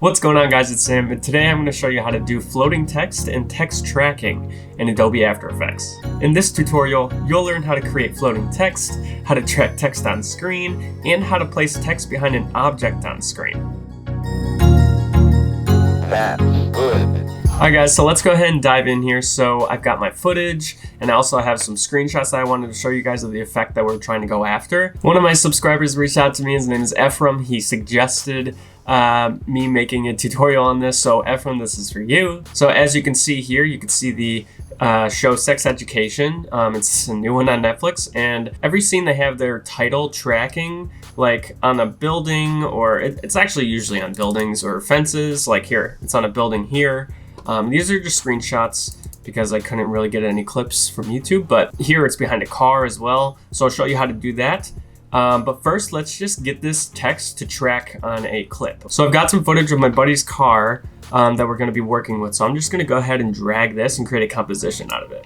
What's going on, guys? It's Sam, and today I'm going to show you how to do floating text and text tracking in Adobe After Effects. In this tutorial, you'll learn how to create floating text, how to track text on screen, and how to place text behind an object on screen. That's good. Alright guys, so let's go ahead and dive in here. So I've got my footage, and I also have some screenshots that I wanted to show you guys of the effect that we're trying to go after. One of my subscribers reached out to me. His name is Ephraim. He suggested me making a tutorial on this. So Ephraim, this is for you. So as you can see here, you can see the show Sex Education. It's a new one on Netflix, and every scene they have their title tracking, like on a building, or it's actually usually on buildings or fences. Like here, it's on a building here. These are just screenshots because I couldn't really get any clips from YouTube, but here it's behind a car as well. So I'll show you how to do that. But first, let's just get this text to track on a clip. So I've got some footage of my buddy's car that we're going to be working with. So I'm just going to go ahead and drag this and create a composition out of it.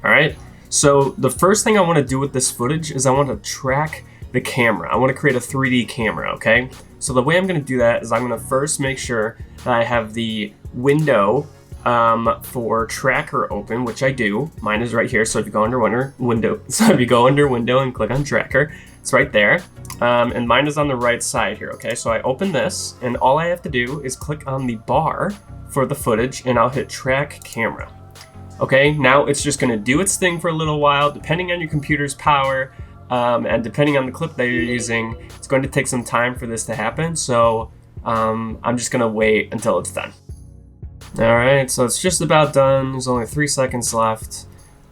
All right. So the first thing I want to do with this footage is I want to track the camera. I want to create a 3D camera. Okay. So the way I'm going to do that is I'm going to first make sure that I have the window for tracker open, which I do. Mine is right here. So if you go under window, and click on tracker, it's right there. And mine is on the right side here. Okay, so I open this, and all I have to do is click on the bar for the footage, and I'll hit track camera. Okay, now it's just going to do its thing for a little while, depending on your computer's power, and depending on the clip that you're using. It's going to take some time for this to happen. So I'm just going to wait until it's done. Alright, so it's just about done. There's only 3 seconds left.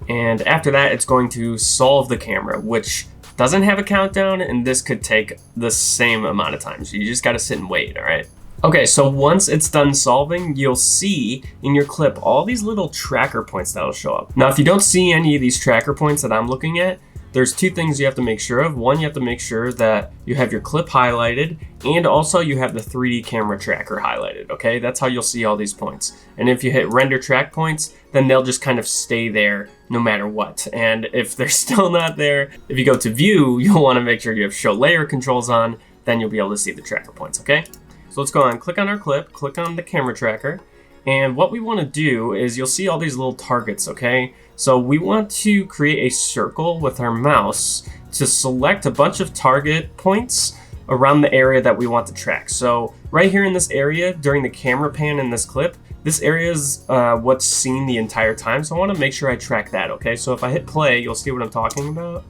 And after that, it's going to solve the camera, which doesn't have a countdown, and this could take the same amount of time. So you just got to sit and wait, alright? Okay, so once it's done solving, you'll see in your clip all these little tracker points that'll show up. Now, if you don't see any of these tracker points that I'm looking at, there's two things you have to make sure of. One, you have to make sure that you have your clip highlighted, and also you have the 3D camera tracker highlighted, okay? That's how you'll see all these points. And if you hit render track points, then they'll just kind of stay there no matter what. And if they're still not there, if you go to view, you'll want to make sure you have show layer controls on, then you'll be able to see the tracker points, okay? So let's go on, click on our clip, click on the camera tracker, and what we want to do is you'll see all these little targets, okay? So we want to create a circle with our mouse to select a bunch of target points around the area that we want to track. So right here in this area, during the camera pan in this clip, this area is what's seen the entire time. So I want to make sure I track that, okay? So if I hit play, you'll see what I'm talking about.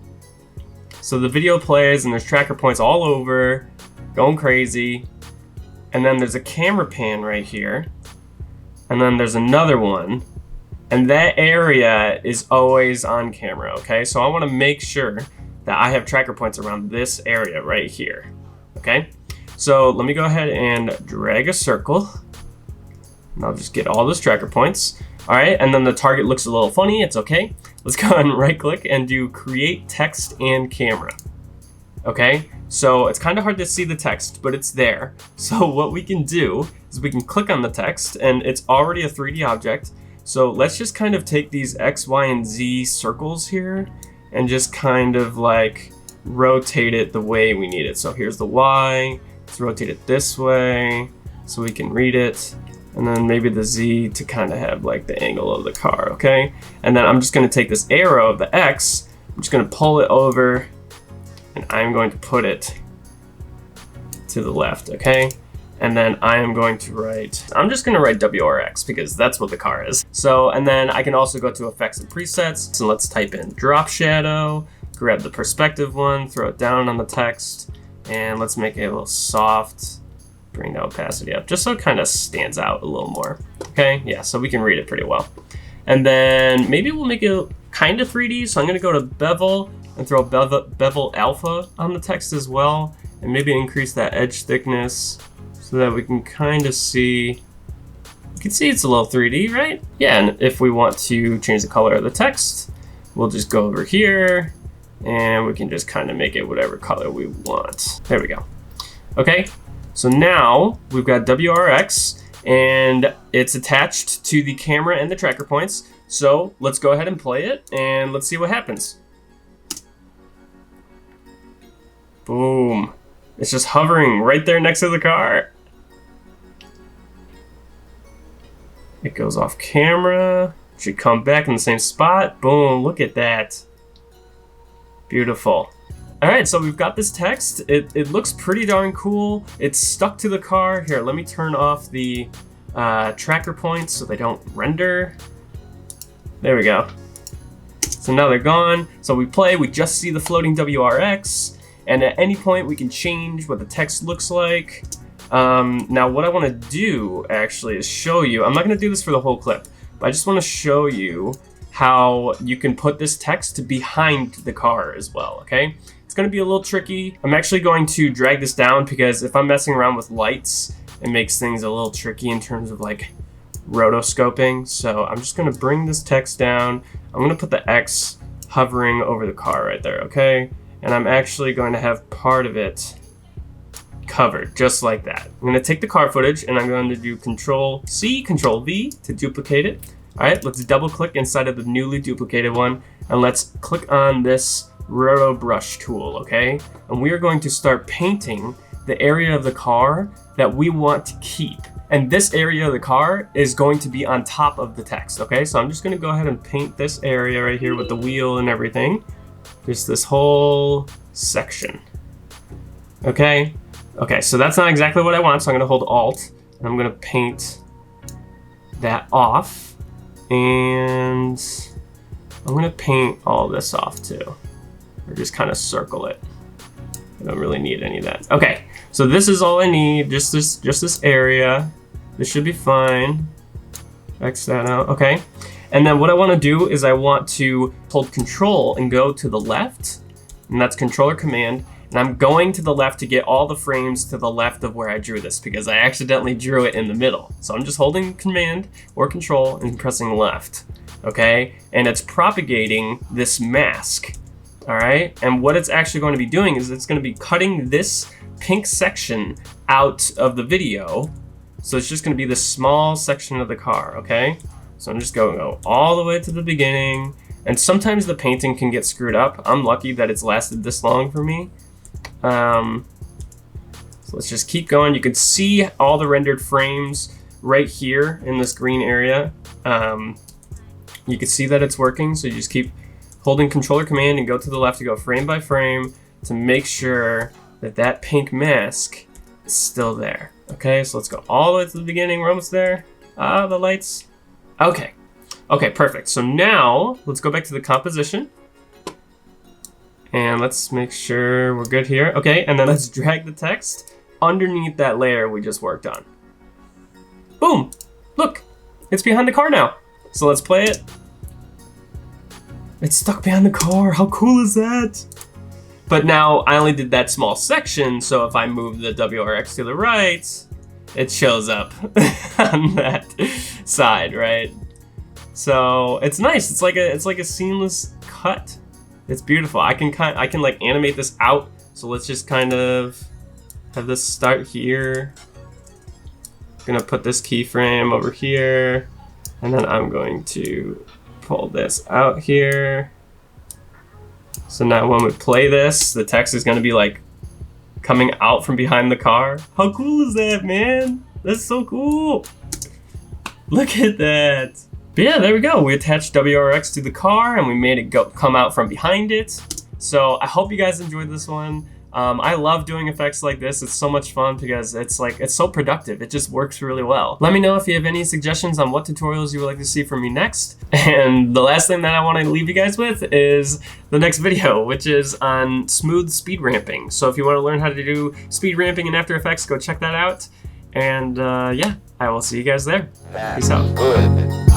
So the video plays and there's tracker points all over, going crazy. And then there's a camera pan right here. And then there's another one. And that area is always on camera, okay? So I want to make sure that I have tracker points around this area right here, okay? So let me go ahead and drag a circle. And I'll just get all those tracker points. All right, and then the target looks a little funny. It's okay. Let's go ahead and right click and do create text and camera. Okay, so it's kind of hard to see the text, but it's there. So what we can do is we can click on the text, and it's already a 3D object. So let's just kind of take these X, Y, and Z circles here and just kind of like rotate it the way we need it. So here's the Y, let's rotate it this way so we can read it. And then maybe the Z to kind of have like the angle of the car, okay? And then I'm just gonna take this arrow of the X, I'm just gonna pull it over, and I'm going to put it to the left, okay? And then I am going to write, I'm just gonna write WRX because that's what the car is. So, and then I can also go to effects and presets. So let's type in drop shadow, grab the perspective one, throw it down on the text, and let's make it a little soft, bring the opacity up, just so it kind of stands out a little more. Okay, yeah, so we can read it pretty well. And then maybe we'll make it kind of 3D. So I'm gonna go to bevel and throw bevel alpha on the text as well, and maybe increase that edge thickness, so that we can kind of see, you can see it's a little 3D, right? Yeah, and if we want to change the color of the text, we'll just go over here and we can just kind of make it whatever color we want. There we go. Okay, so now we've got WRX and it's attached to the camera and the tracker points. So let's go ahead and play it and let's see what happens. Boom. It's just hovering right there next to the car. It goes off camera. Should come back in the same spot. Boom, look at that. Beautiful. All right, so we've got this text. It looks pretty darn cool. It's stuck to the car. Here, let me turn off the tracker points so they don't render. There we go. So now they're gone. So we play, we just see the floating WRX, and at any point we can change what the text looks like. Now what I want to do actually is show you, I'm not going to do this for the whole clip, but I just want to show you how you can put this text behind the car as well, okay? It's going to be a little tricky. I'm actually going to drag this down because if I'm messing around with lights, it makes things a little tricky in terms of like rotoscoping. So I'm just going to bring this text down. I'm going to put the X hovering over the car right there, okay? And I'm actually going to have part of it covered just like that. I'm going to take the car footage and I'm going to do Control-C, Control-V to duplicate it. All right, let's double click inside of the newly duplicated one and let's click on this roto brush tool, okay? And we are going to start painting the area of the car that we want to keep. And this area of the car is going to be on top of the text, okay? So I'm just gonna go ahead and paint this area right here with the wheel and everything. Just this whole section, okay? Okay, so that's not exactly what I want, so I'm gonna hold Alt and I'm gonna paint that off. And I'm gonna paint all this off too, or just kind of circle it. I don't really need any of that. Okay, so this is all I need, just this area. This should be fine. X that out, okay. And then what I wanna do is I want to hold Control and go to the left, and that's Controller Command, and I'm going to the left to get all the frames to the left of where I drew this because I accidentally drew it in the middle. So I'm just holding Command or Control and pressing left, okay? And it's propagating this mask, all right? And what it's actually going to be doing is it's going to be cutting this pink section out of the video. So it's just going to be this small section of the car, okay? So I'm just going to go all the way to the beginning. And sometimes the painting can get screwed up. I'm lucky that it's lasted this long for me. So let's just keep going. You can see all the rendered frames right here in this green area. You can see that it's working, so you just keep holding Controller Command and go to the left to go frame by frame to make sure that that pink mask is still there. Okay, so let's go all the way to the beginning. We're almost there. The lights. Okay. Okay, perfect. So now let's go back to the composition. And let's make sure we're good here. Okay, and then let's drag the text underneath that layer we just worked on. Boom! Look, it's behind the car now. So let's play it. It's stuck behind the car. How cool is that? But now I only did that small section, so if I move the WRX to the right, it shows up on that side, right? So it's nice. It's like a seamless cut. It's beautiful. I can like animate this out. So let's just kind of have this start here. I'm gonna put this keyframe over here, and then I'm going to pull this out here. So now when we play this, the text is gonna be like coming out from behind the car. How cool is that, man? That's so cool. Look at that. But yeah, there we go. We attached WRX to the car and we made it come out from behind it. So I hope you guys enjoyed this one. I love doing effects like this. It's so much fun because it's so productive. It just works really well. Let me know if you have any suggestions on what tutorials you would like to see from me next. And the last thing that I want to leave you guys with is the next video, which is on smooth speed ramping. So if you want to learn how to do speed ramping in After Effects, go check that out. And yeah, I will see you guys there. Peace out. Good.